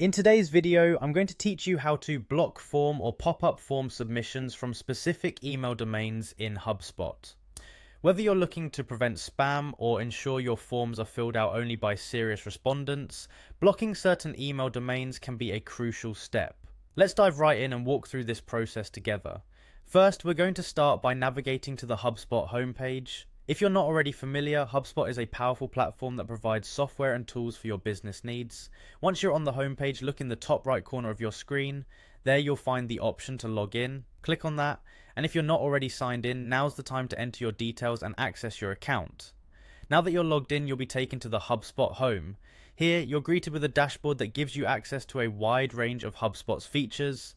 In today's video, I'm going to teach you how to block form or pop-up form submissions from specific email domains in Hubspot. Whether you're looking to prevent spam or ensure your forms are filled out only by serious respondents, blocking certain email domains can be a crucial step. Let's dive right in and walk through this process together. First, we're going to start by navigating to the Hubspot homepage. If you're not already familiar, Hubspot is a powerful platform that provides software and tools for your business needs. Once you're on the homepage, look in the top right corner of your screen. There you'll find the option to log in. Click on that, and if you're not already signed in, now's the time to enter your details and access your account. Now that you're logged in, you'll be taken to the Hubspot home. Here, you're greeted with a dashboard that gives you access to a wide range of Hubspot's features.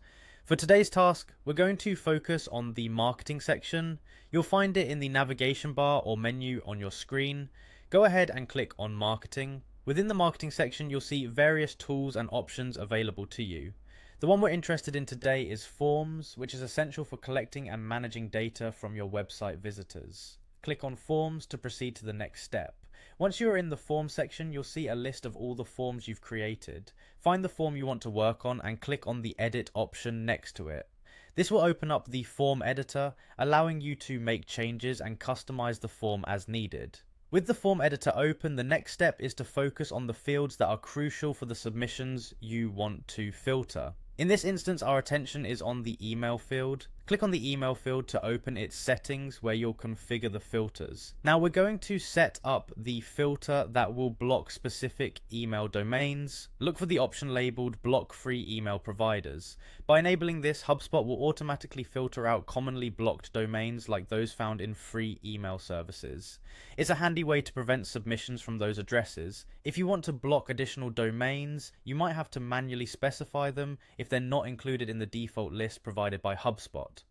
For today's task, we're going to focus on the marketing section. You'll find it in the navigation bar or menu on your screen. Go ahead and click on marketing. Within the marketing section, you'll see various tools and options available to you. The one we're interested in today is Forms, which is essential for collecting and managing data from your website visitors. Click on Forms to proceed to the next step. Once you are in the form section, you'll see a list of all the forms you've created. Find the form you want to work on and click on the Edit option next to it. This will open up the form editor, allowing you to make changes and customize the form as needed. With the form editor open, the next step is to focus on the fields that are crucial for the submissions you want to filter. In this instance, our attention is on the email field. Click on the email field to open its settings where you'll configure the filters. Now we're going to set up the filter that will block specific email domains. Look for the option labeled block free email providers. By enabling this, Hubspot will automatically filter out commonly blocked domains like those found in free email services. It's a handy way to prevent submissions from those addresses. If you want to block additional domains, you might have to manually specify them if they're not included in the default list provided by Hubspot.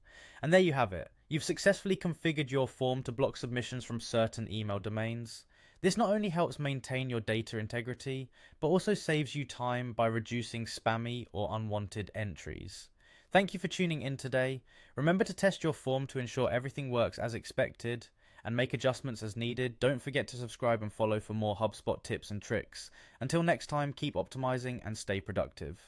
And there you have it. You've successfully configured your form to block submissions from certain email domains. This not only helps maintain your data integrity, but also saves you time by reducing spammy or unwanted entries. Thank you for tuning in today. Remember to test your form to ensure everything works as expected, and make adjustments as needed. Don't forget to subscribe and follow for more HubSpot tips and tricks. Until next time, keep optimizing and stay productive.